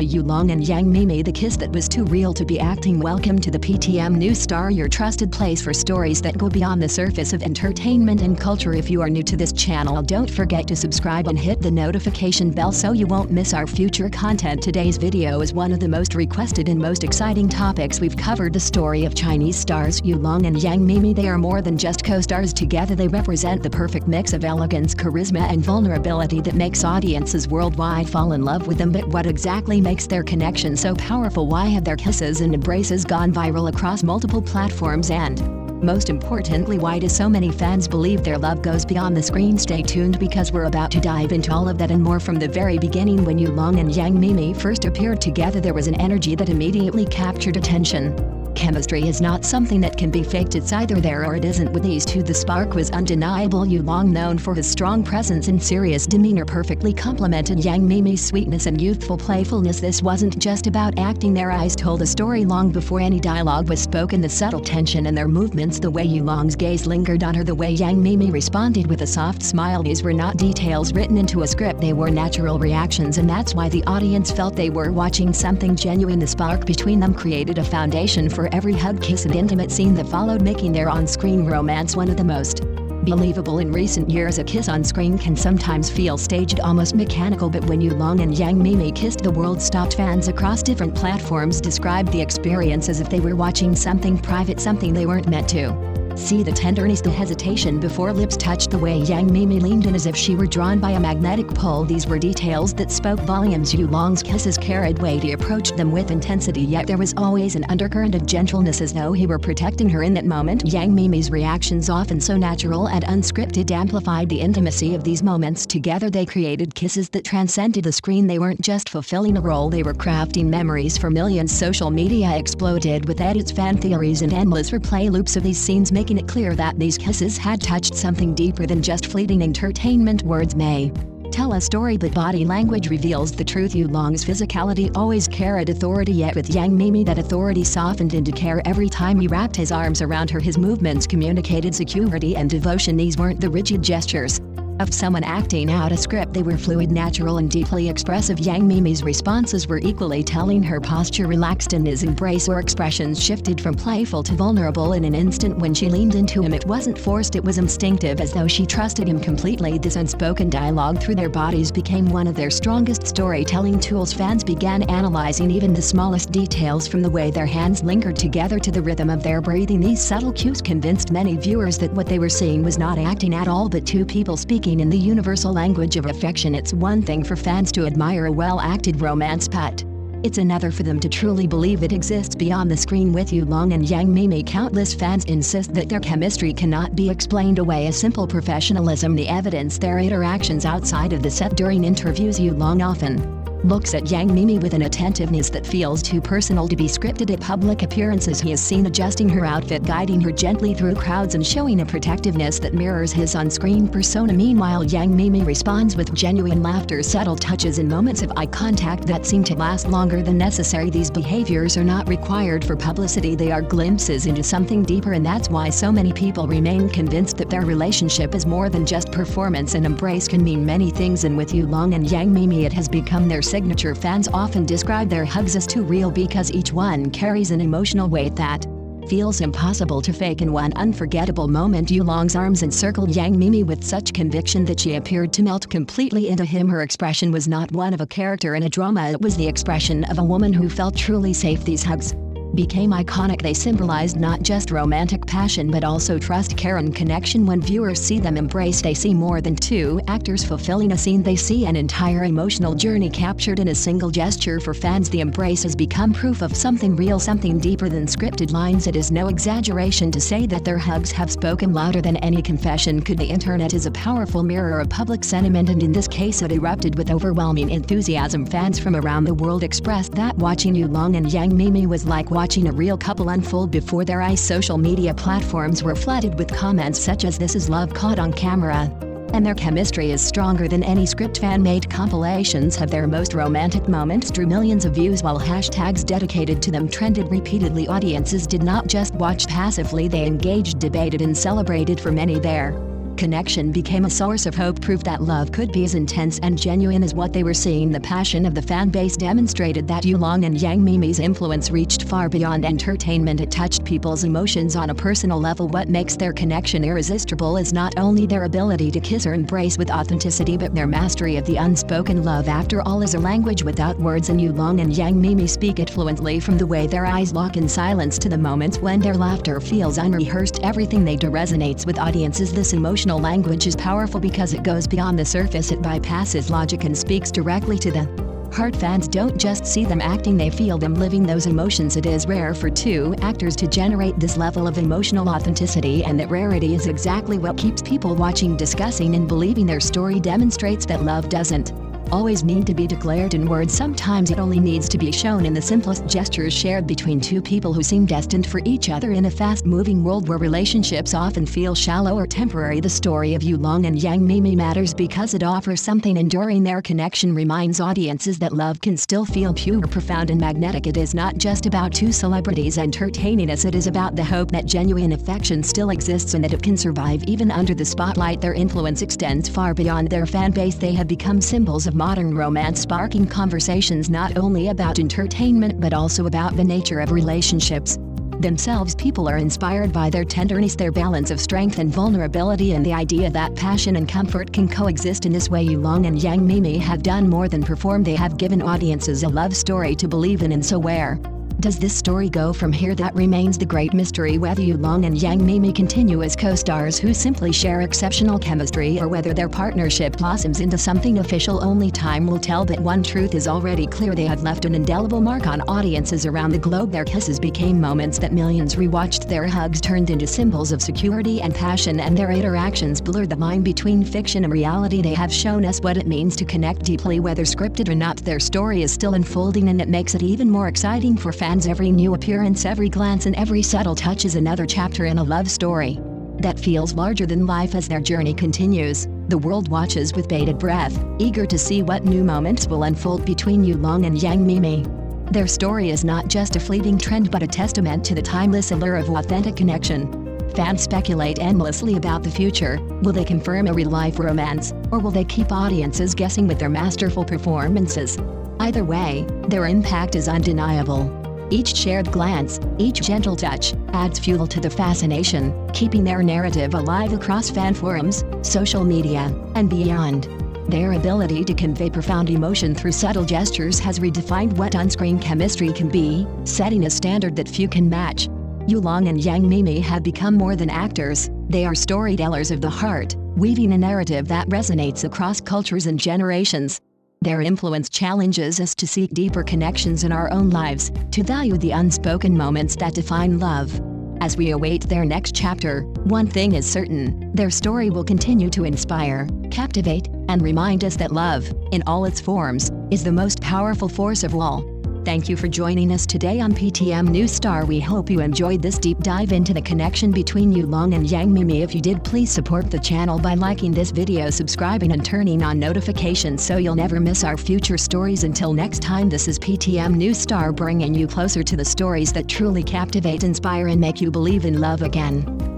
YuLong and Meimei, the kiss that was too real to be acting. Welcome to the PTM News Star, your trusted place for stories that go beyond the surface of entertainment and culture. If you are new to this channel, don't forget to subscribe and hit the notification bell so you won't miss our future content. Today's video is one of the most requested and most exciting topics. We've covered the story of Chinese stars YuLong and Meimei. They are more than just co-stars. Together they represent the perfect mix of elegance, charisma and vulnerability that makes audiences worldwide fall in love with them. But what exactly makes their connection so powerful? Why have their kisses and embraces gone viral across multiple platforms? And most importantly, why do so many fans believe their love goes beyond the screen? Stay tuned because we're about to dive into all of that and more. From the very beginning, when YuLong and Meimei first appeared together, there was an energy that immediately captured attention. Chemistry is not something that can be faked. It's either there or it isn't. With these two, the spark was undeniable. YuLong, known for his strong presence and serious demeanor, perfectly complemented Meimei's sweetness and youthful playfulness. This wasn't just about acting. Their eyes told a story long before any dialogue was spoken. The subtle tension in their movements, the way YuLong's gaze lingered on her, the way Meimei responded with a soft smile, these were not details written into a script. They were natural reactions, and that's why the audience felt they were watching something genuine. The spark between them created a foundation for every hug, kiss and intimate scene that followed, making their on-screen romance one of the most believable in recent years. A kiss on screen can sometimes feel staged, almost mechanical, but when YuLong and Meimei kissed, the world stopped. Fans across different platforms described the experience as if they were watching something private, something they weren't meant to see. The tenderness, the hesitation before lips touched, the way Meimei leaned in as if she were drawn by a magnetic pull, these were details that spoke volumes. YuLong's kisses carried weight. He approached them with intensity, yet there was always an undercurrent of gentleness, as though he were protecting her in that moment. Meimei's reactions, often so natural and unscripted, amplified the intimacy of these moments. Together they created kisses that transcended the screen. They weren't just fulfilling a role, they were crafting memories for millions. Social media exploded with edits, fan theories and endless replay loops of these scenes, making it clear that these kisses had touched something deeper than just fleeting entertainment. Words may tell a story, but body language reveals the truth. YuLong's physicality always carried authority, yet with Meimei that authority softened into care. Every time he wrapped his arms around her, his movements communicated security and devotion. These weren't the rigid gestures of someone acting out a script. They were fluid, natural and deeply expressive. Meimei's responses were equally telling. Her posture relaxed and his embrace or expressions shifted from playful to vulnerable in an instant. When she leaned into him, it wasn't forced, it was instinctive, as though she trusted him completely. This unspoken dialogue through their bodies became one of their strongest storytelling tools. Fans began analyzing even the smallest details, from the way their hands lingered together to the rhythm of their breathing. These subtle cues convinced many viewers that what they were seeing was not acting at all, but two people speaking in the universal language of affection. It's one thing for fans to admire a well-acted romance, but it's another for them to truly believe it exists beyond the screen. With YuLong and Meimei, countless fans insist that their chemistry cannot be explained away as simple professionalism. The evidence, their interactions outside of the set. During interviews, YuLong often looks at Meimei with an attentiveness that feels too personal to be scripted. At public appearances, he is seen adjusting her outfit, guiding her gently through crowds and showing a protectiveness that mirrors his on-screen persona. Meanwhile, Meimei responds with genuine laughter, subtle touches and moments of eye contact that seem to last longer than necessary. These behaviors are not required for publicity, they are glimpses into something deeper, and that's why so many people remain convinced that their relationship is more than just performance. An embrace can mean many things, and with YuLong and Meimei, it has become their signature. Fans often describe their hugs as too real because each one carries an emotional weight that feels impossible to fake. In one unforgettable moment, YuLong's arms encircled Meimei with such conviction that she appeared to melt completely into him. Her expression was not one of a character in a drama, it was the expression of a woman who felt truly safe. These hugs became iconic. They symbolized not just romantic passion but also trust, care and connection. When viewers see them embrace, they see more than two actors fulfilling a scene. They see an entire emotional journey captured in a single gesture. For fans, the embrace has become proof of something real, something deeper than scripted lines. It is no exaggeration to say that their hugs have spoken louder than any confession could. The internet is a powerful mirror of public sentiment, and in this case it erupted with overwhelming enthusiasm. Fans from around the world expressed that watching YuLong and Meimei was like watching a real couple unfold before their eyes. Social media platforms were flooded with comments such as "This is love caught on camera," and "Their chemistry is stronger than any script." Fan-made compilations of their most romantic moments drew millions of views, while hashtags dedicated to them trended repeatedly. Audiences did not just watch passively, they engaged, debated and celebrated. For many, their connection became a source of hope, proof that love could be as intense and genuine as what they were seeing. The passion of the fan base demonstrated that YuLong and Meimei's influence reached far beyond entertainment. It touched people's emotions on a personal level. What makes their connection irresistible is not only their ability to kiss or embrace with authenticity, but their mastery of the unspoken. Love, after all, is a language without words, and YuLong and Meimei speak it fluently. From the way their eyes lock in silence to the moments when their laughter feels unrehearsed, everything they do resonates with audiences. This emotional language is powerful because it goes beyond the surface. It bypasses logic and speaks directly to the heart. Fans don't just see them acting, they feel them living those emotions. It is rare for two actors to generate this level of emotional authenticity, and that rarity is exactly what keeps people watching, discussing, and believing. Their story demonstrates that love doesn't always need to be declared in words. Sometimes it only needs to be shown in the simplest gestures shared between two people who seem destined for each other. In a fast-moving world where relationships often feel shallow or temporary, the story of YuLong and Meimei matters because it offers something enduring. Their connection reminds audiences that love can still feel pure, profound, and magnetic. It is not just about two celebrities entertaining us, it is about the hope that genuine affection still exists and that it can survive even under the spotlight. Their influence extends far beyond their fan base. They have become symbols of modern romance, sparking conversations not only about entertainment but also about the nature of relationships themselves. People are inspired by their tenderness, their balance of strength and vulnerability, and the idea that passion and comfort can coexist in this way. YuLong and Meimei have done more than perform. They have given audiences a love story to believe in. And so where does this story go from here? That remains the great mystery. Whether YuLong and Meimei continue as co-stars who simply share exceptional chemistry, or whether their partnership blossoms into something official, only time will tell. But one truth is already clear: they have left an indelible mark on audiences around the globe. Their kisses became moments that millions rewatched. Their hugs turned into symbols of security and passion, and their interactions blurred the line between fiction and reality. They have shown us what it means to connect deeply, whether scripted or not. Their story is still unfolding, and it makes it even more exciting for fans. Every new appearance, every glance, and every subtle touch is another chapter in a love story that feels larger than life. As their journey continues, the world watches with bated breath, eager to see what new moments will unfold between YuLong and Meimei. Their story is not just a fleeting trend but a testament to the timeless allure of authentic connection. Fans speculate endlessly about the future. Will they confirm a real-life romance, or will they keep audiences guessing with their masterful performances? Either way, their impact is undeniable. Each shared glance, each gentle touch, adds fuel to the fascination, keeping their narrative alive across fan forums, social media, and beyond. Their ability to convey profound emotion through subtle gestures has redefined what on-screen chemistry can be, setting a standard that few can match. YuLong and Meimei have become more than actors. They are storytellers of the heart, weaving a narrative that resonates across cultures and generations. Their influence challenges us to seek deeper connections in our own lives, to value the unspoken moments that define love. As we await their next chapter, one thing is certain: their story will continue to inspire, captivate, and remind us that love, in all its forms, is the most powerful force of all. Thank you for joining us today on PTM News Star. We hope you enjoyed this deep dive into the connection between YuLong and Meimei. If you did, please support the channel by liking this video, subscribing, and turning on notifications so you'll never miss our future stories. Until next time, this is PTM News Star, bringing you closer to the stories that truly captivate, inspire, and make you believe in love again.